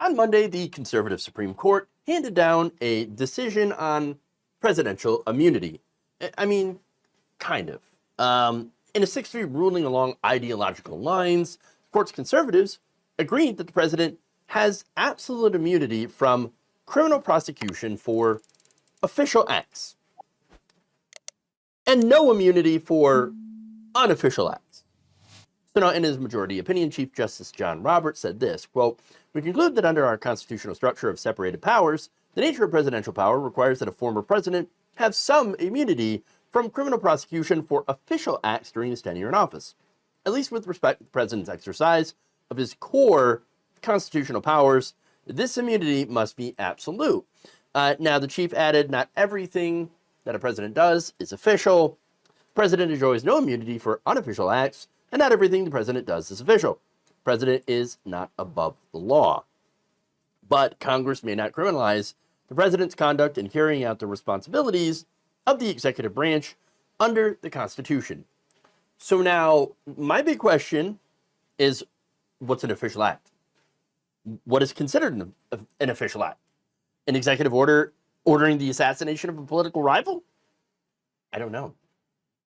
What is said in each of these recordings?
On Monday, the conservative Supreme Court handed down a decision on presidential immunity. I mean, kind of. In a 6-3 ruling along ideological lines, the court's conservatives agreed that the president has absolute immunity from criminal prosecution for official acts and no immunity for unofficial acts. So now, in his majority opinion, Chief Justice John Roberts said this, quote, "We conclude that under our constitutional structure of separated powers, the nature of presidential power requires that a former president have some immunity from criminal prosecution for official acts during his tenure in office, at least with respect to the president's exercise of his core constitutional powers. This immunity must be absolute." Now, the chief added, not everything that a president does is official. The president enjoys no immunity for unofficial acts, and not everything the president does is official. The president is not above the law. But Congress may not criminalize the president's conduct in carrying out the responsibilities of the executive branch under the Constitution. So now, my big question is, what's an official act? What is considered an official act? An executive order ordering the assassination of a political rival? I don't know.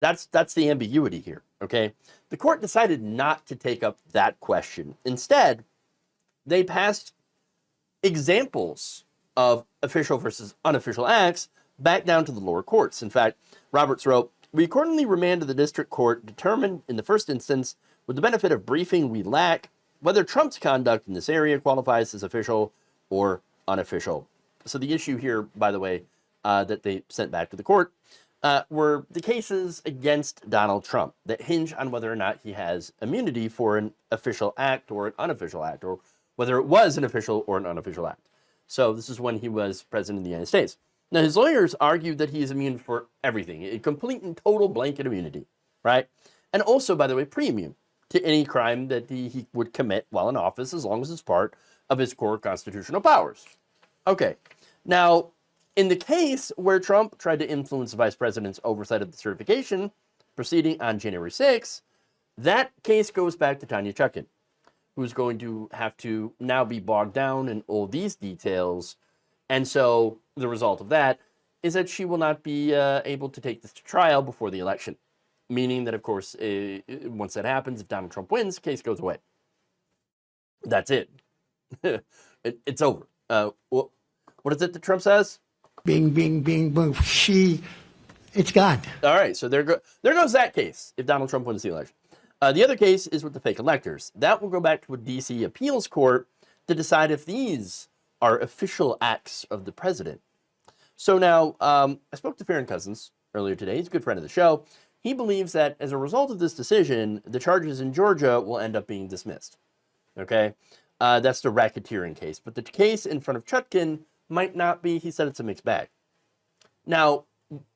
That's the ambiguity here, okay? The court decided not to take up that question. Instead, they passed examples of official versus unofficial acts back down to the lower courts. In fact, Roberts wrote, "We accordingly remanded the district court determined in the first instance, with the benefit of briefing we lack, whether Trump's conduct in this area qualifies as official or unofficial." So the issue here, by the way, that they sent back to the court were the cases against Donald Trump that hinge on whether or not he has immunity for an official act or an unofficial act, or whether it was an official or an unofficial act. So this is when he was president of the United States. Now, his lawyers argued that he is immune for everything, a complete and total blanket immunity, right? And also, by the way, pre-immune to any crime that he would commit while in office, as long as it's part of his core constitutional powers. Okay, now, in the case where Trump tried to influence the vice president's oversight of the certification proceeding on January 6th, that case goes back to Tanya Chutkan, who's going to have to now be bogged down in all these details. And so the result of that is that she will not be able to take this to trial before the election, meaning that, of course, once that happens, if Donald Trump wins, the case goes away. That's it. It's over. What is it that Trump says? Bing, bing, bing, boom. It's gone. All right, so there goes that case if Donald Trump wins the election. The other case is with the fake electors. That will go back to a D.C. appeals court to decide if these are official acts of the president. So now, I spoke to Farron Cousins earlier today. He's a good friend of the show. He believes that as a result of this decision, the charges in Georgia will end up being dismissed. Okay? That's the racketeering case. But the case in front of Chutkan might not be. He said it's a mixed bag. Now,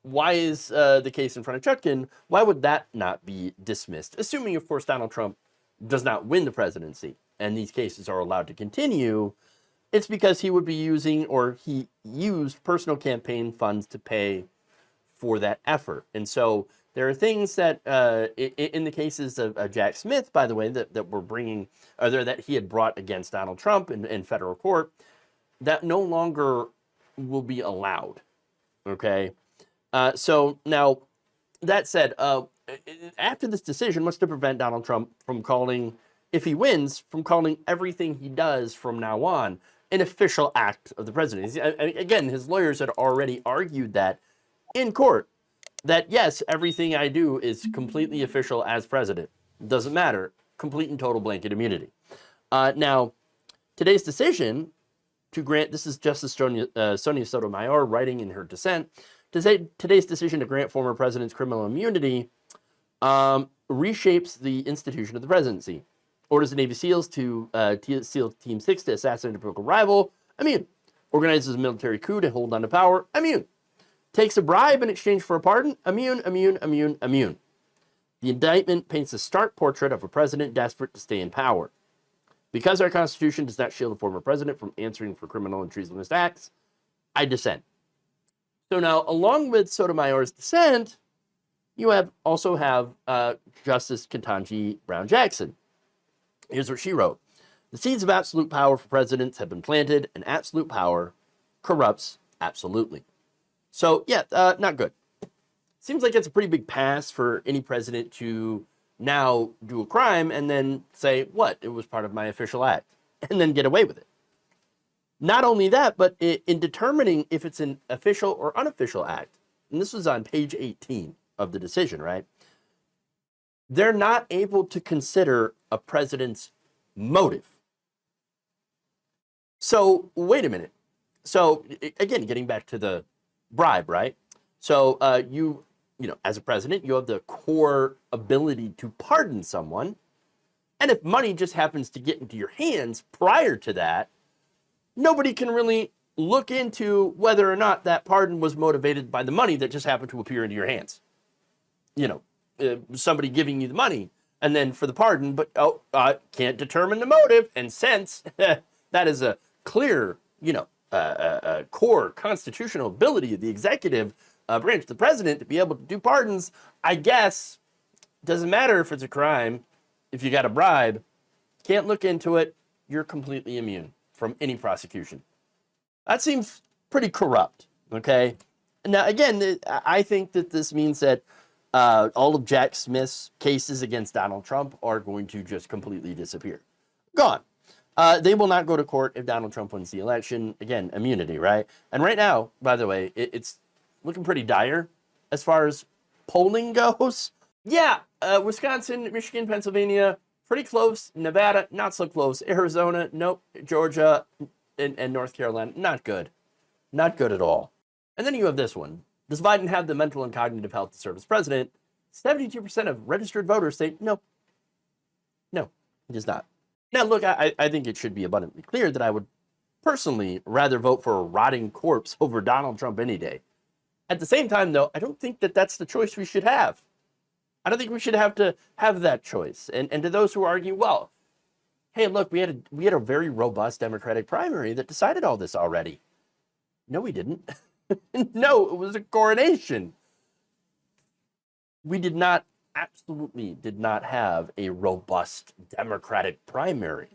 why is the case in front of Chutkan, why would that not be dismissed? Assuming, of course, Donald Trump does not win the presidency and these cases are allowed to continue, it's because he would be using, or he used, personal campaign funds to pay for that effort. And so there are things that, in the cases of Jack Smith, by the way, that we're bringing, or that he had brought against Donald Trump in federal court, that no longer will be allowed, okay? So now, that said, after this decision, what's to prevent Donald Trump from calling, if he wins, from calling everything he does from now on an official act of the president? Again, his lawyers had already argued that in court, that yes, everything I do is completely official as president. Doesn't matter. Complete and total blanket immunity. Now, today's decision to grant, this is Justice Sonia Sotomayor writing in her dissent, today's decision to grant former presidents criminal immunity reshapes the institution of the presidency. Orders the Navy SEALs to SEAL Team 6 to assassinate a political rival, immune. Organizes a military coup to hold on to power, immune. Takes a bribe in exchange for a pardon, immune, immune, immune, immune. The indictment paints a stark portrait of a president desperate to stay in power. Because our Constitution does not shield a former president from answering for criminal and treasonous acts, I dissent. So now, along with Sotomayor's dissent, you also have Justice Ketanji Brown Jackson. Here's what she wrote. The seeds of absolute power for presidents have been planted, and absolute power corrupts absolutely. So, yeah, not good. Seems like it's a pretty big pass for any president to now do a crime and then say, what? It was part of my official act, and then get away with it. Not only that, but in determining if it's an official or unofficial act, and this was on page 18 of the decision, right? They're not able to consider a president's motive. So, wait a minute. So, again, getting back to the bribe, right? So, you know, as a president, you have the core ability to pardon someone. And if money just happens to get into your hands prior to that, nobody can really look into whether or not that pardon was motivated by the money that just happened to appear into your hands. You know, somebody giving you the money and then for the pardon, but can't determine the motive. And since that is a clear, you know, core constitutional ability of the executive branch, the president, to be able to do pardons, I guess doesn't matter if it's a crime. If you got a bribe, can't look into it, you're completely immune from any prosecution. That seems pretty corrupt, okay? Now, again, I think that this means that all of Jack Smith's cases against Donald Trump are going to just completely disappear. Gone. They will not go to court if Donald Trump wins the election. Again, immunity, right? And right now, by the way, it's looking pretty dire as far as polling goes. Yeah, Wisconsin, Michigan, Pennsylvania, pretty close. Nevada, not so close. Arizona, nope. Georgia and North Carolina, not good. Not good at all. And then you have this one. Does Biden have the mental and cognitive health to serve as president? 72% of registered voters say no. No, he does not. Now, look, I think it should be abundantly clear that I would personally rather vote for a rotting corpse over Donald Trump any day. At the same time, though, I don't think that that's the choice we should have. I don't think we should have to have that choice. And to those who argue, well, hey, look, we had a very robust Democratic primary that decided all this already. No, we didn't. No, it was a coronation. We absolutely did not have a robust Democratic primary.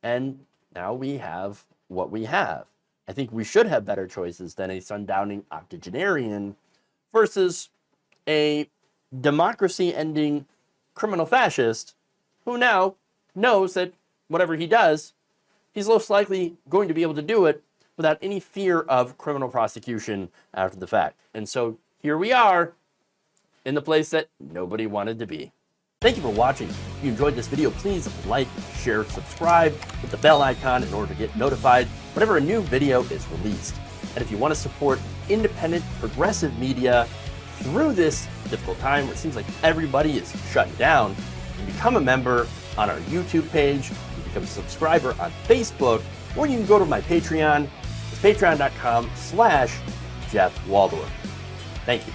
And now we have what we have. I think we should have better choices than a sundowning octogenarian versus a democracy-ending criminal fascist who now knows that whatever he does, he's most likely going to be able to do it without any fear of criminal prosecution after the fact. And so here we are in the place that nobody wanted to be. Thank you for watching. If you enjoyed this video, please like, share, subscribe, hit the bell icon in order to get notified whenever a new video is released. And if you want to support independent, progressive media through this difficult time where it seems like everybody is shutting down, you can become a member on our YouTube page, you can become a subscriber on Facebook, or you can go to my Patreon. It's patreon.com/Jeff Waldorf. Thank you.